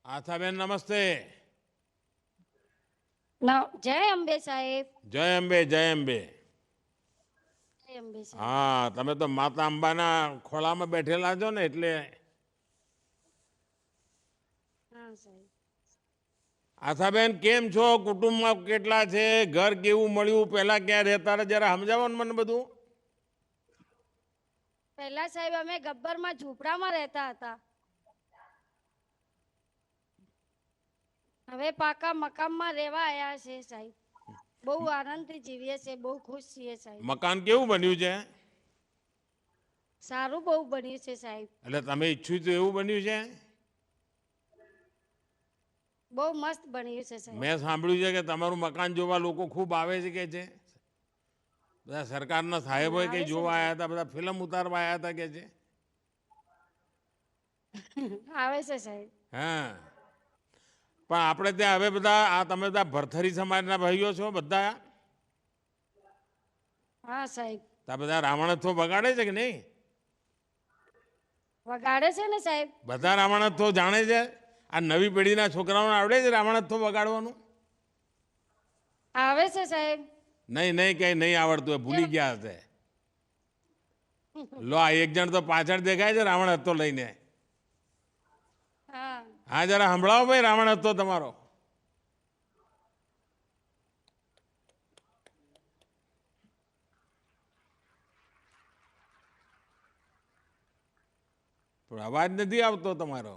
આથાબેન નમસ્તે. જય અંબે સાહેબ. જય અંબે જય અંબે. જય અંબે સાહેબ. હા, તમે તો માતા અંબાના ખોળામાં બેઠેલા છો ને એટલે. હા સાહેબ. આથાબેન કેમ છો? કુટુંબમાં કેટલા છે? ઘર કેવું મળ્યું? પહેલા ક્યાં રહેતા હતા? જરા સમજાવો ને મને બધું. પહેલા સાહેબ અમે ગબ્બરમાં ઝૂંપડામાં રહેતા હતા. હવે પાકા મકાનમાં રહેવા આવ્યા છે સાહેબ. બહુ આનંદથી જીવીએ છીએ, બહુ ખુશ છીએ સાહેબ. મકાન કેવું બન્યું છે? સારું બહુ બન્યું છે સાહેબ. એટલે તમે ઈચ્છ્યું તો એવું બન્યું છે? બહુ મસ્ત બન્યું છે સાહેબ. મેં સાંભળ્યું છે કે તમારું મકાન જોવા લોકો ખૂબ આવે છે કે છે. બધા સરકારના સાહેબોએ આવે કંઈ છે ને જોવા સાહેબ. આવ્યા હતા, બધા ફિલ્મ ઉતારવા આવ્યા હતા કે છે. આવે છે સાહેબ. હા, પણ આપણે ત્યાં હવે બધા તમે બધા ભરથરી સમાજના ભાઈઓ છો બધા? હા સાહેબ. આ બધા રાવણત્વ બગાડે છે કે નહીં? વગાડે છે ને સાહેબ. બધા રાવણત્વ જાણે છે? આ નવી પેઢીના છોકરાઓને આવડે છે રાવણત્વ બગાડવાનું? આવે છે સાહેબ. નહીં નહીં, કંઈ નહીં આવડતું હોય, ભૂલી ગયા હશે. લો, આ એક જણ તો પાછળ દેખાય છે રાવણત્વ લઈને. હા. હા, જરા સંભળાવો ભાઈ રાવણત્વ તમારો. પણ અવાજ નથી આવતો તમારો.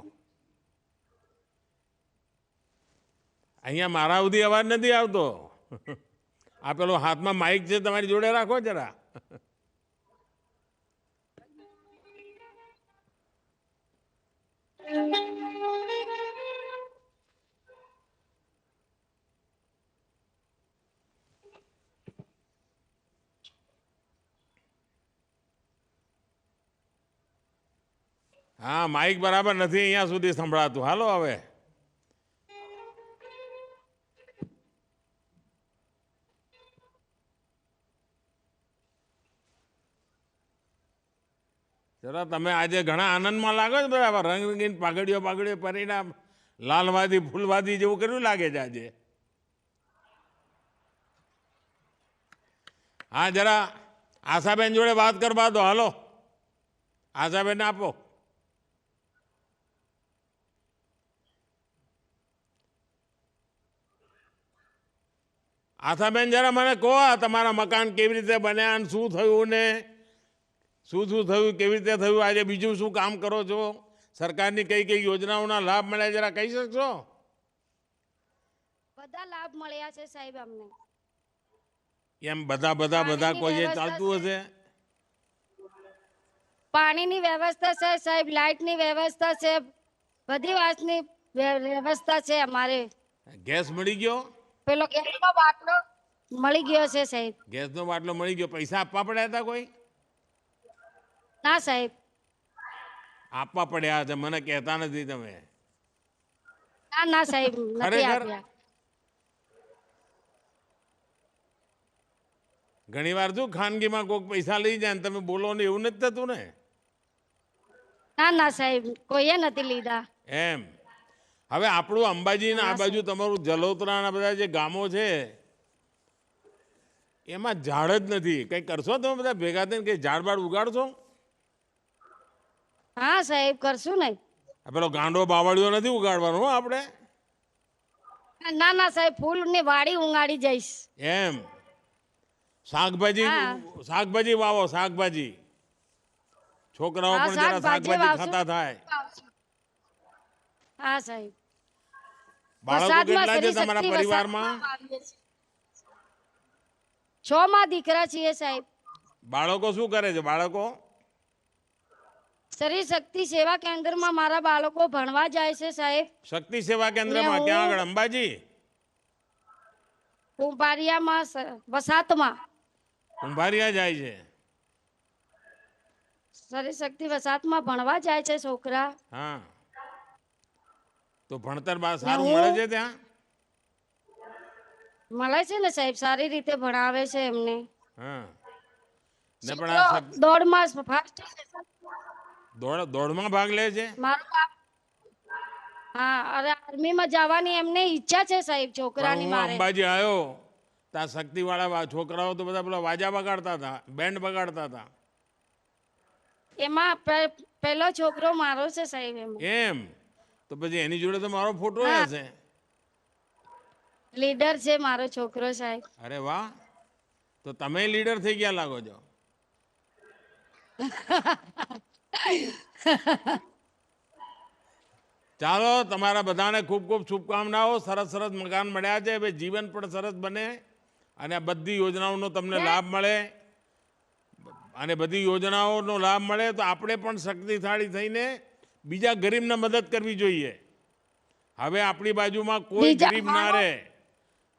અહીંયા મારા સુધી અવાજ નથી આવતો. આ પેલો હાથમાં માઇક છે તમારી જોડે રાખો જરા. હા, માઇક બરાબર નથી અહીંયા સુધી સંભળાતું. હાલો હવે. જરા તમે આજે ઘણા આનંદમાં લાગો છો બધા, રંગીન પાઘડીઓ પરિણામ લાલવાદી ફૂલવાદી જેવું કર્યું લાગે છે આજે. હા, જરા આશાબેન જોડે વાત કરવા દો. હાલો, આશાબેન આપો. આશાબેન જરા મને કહો, તમારા મકાન કેવી રીતે બન્યા અને શું થયું ને શું થયું, કેવી રીતે થયું, આજે બીજું શું કામ કરો છો, સરકારની કઈ કઈ યોજનાઓના લાભ મળ્યા, જરા કહી શકશો? બધા લાભ મળ્યા છે સાહેબ અમને. એમ બધા બધા બધા કોઈ એ ચાલતું હશે? પાણીની વ્યવસ્થા છે સાહેબ, લાઇટની વ્યવસ્થા છે, બધી વાતની વ્યવસ્થા છે અમારે. ગેસ મળી ગયો? પેલો ગેસનો બાટલો મળી ગયો છે સાહેબ. ગેસનો બાટલો મળી ગયો. પૈસા આપવા પડ્યા હતા કોઈ? ના સાહેબ. આપવા પડ્યા છે, મને કહેતા નથી તમે. ના ના સાહેબ, નથી ખરેખર? આપ્યા. ઘણી વાર શું ખાનગીમાં કોઈક પૈસા લઈ જાય ને તમે બોલો ને, એવું નથી થતું ને? ના ના સાહેબ, કોઈએ નથી લીધા. એમ. હવે આપણું અંબાજી ને આ હા બાજુ સાહેબ. તમારું જલોત્રા બધા જે ગામો છે એમાં ઝાડ જ નથી. કંઈ કરશો તમે બધા ભેગા થઈને, કંઈ ઝાડ બાડ ઉગાડશો? હા સાહેબ, કરશું ને. પેલો ગાંડો બાવળિયો નથી ઉગાડવાનો હો આપણે. ના ના સાહેબ, ફૂલની વાડી ઉગાડી જઈશ. એમ. શાકભાજી હા. શાકભાજી વાવો, શાકભાજી. છોકરાઓ હા, પણ જરા શાકભાજી શાકભાજી વાવશું. ખાતા થાય. હા સાહેબ. બાળકો વરસાદમાં કેટલા છે શ્રી તમારા શક્તિ પરિવારમાં? વરસાદમાં વાવીએ છીએ. 6 માં દીકરા છીએ સાહેબ. બાળકો શું કરે છે બાળકો? શ્રી શક્તિ સેવા કેન્દ્રમાં મારા બાળકો ભણવા જાય છે સાહેબ. શક્તિ સેવા ને કેન્દ્રમાં ક્યાં હું આગળ? અંબાજી? કુંભારિયામાં વસાતમાં. કુંભારિયા જાય છે? શ્રી શક્તિ વસાતમાં ભણવા જાય છે છોકરા. હા, તો ભણતર ને સારું મળે હું છે ત્યાં? મળે છે ને સાહેબ, સારી રીતે ભણાવે છે એમને. હા, ને પણ છોકરો દોડમાં ફાસ્ટ છે. દોડમાં ભાગ લે છે? મારું કામ હા, અરે આર્મીમાં જવાની એમને ઈચ્છા છે સાહેબ પણ છોકરાની હું મારે. અંબાજી આવ્યો ત્યાં શક્તિવાળા છોકરાઓ તો બધા પેલા વાજા બગાડતા હતા, બેન્ડ બગાડતા હતા. એમાં પેલો છોકરો મારો છે સાહેબ એમાં. એમ તો પછી એની જોડે તો મારો ફોટો હા, હશે. લીડર છે મારો છોકરો સાહેબ. અરે વાહ, તો તમે લીડર થઈ ગયા લાગો છો. ચાલો, તમારા બધાને ખૂબ ખૂબ શુભકામનાઓ. સરસ સરસ મકાન મળ્યા છે. હવે જીવન પણ સરસ બને અને આ બધી યોજનાઓનો તમને લાભ મળે. અને બધી યોજનાઓનો લાભ મળે તો આપણે પણ શક્તિશાળી થઈને બીજા ગરીબને મદદ કરવી જોઈએ. હવે આપણી બાજુમાં કોઈ બીજા ગરીબ ના રહે.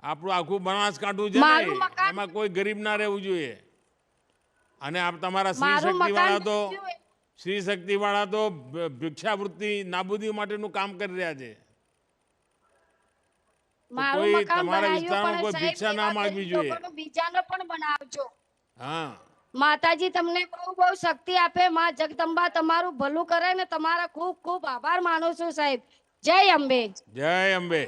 આપણું આખું બનાસકાંઠું છે ને, મારું મકાન એમાં કોઈ ગરીબ ના રહેવું જોઈએ. અને આપ તમારા સ્ત્રી મારું મકાન શક્તિવાળા તો બન્યું એ- સ્ત્રી શક્તિવાળા તો ભિક્ષાવૃત્તિ નાબૂદી માટેનું કામ કરી રહ્યા છે. તો મારું કોઈ મકાન તમારા બનાવ્યું વિસ્તારમાં પણ કોઈ સાહેબ ભિક્ષા ના એવા માંગવી ગરીબ જોઈએ. લોકોનું બીજાનો પણ બનાવજો. હા, માતાજી તમને બહુ બહુ શક્તિ આપે. માં જગદંબા તમારું ભલું કરે ને તમારા ખૂબ ખૂબ આભાર માનું છું સાહેબ. જય અંબે. જય અંબે.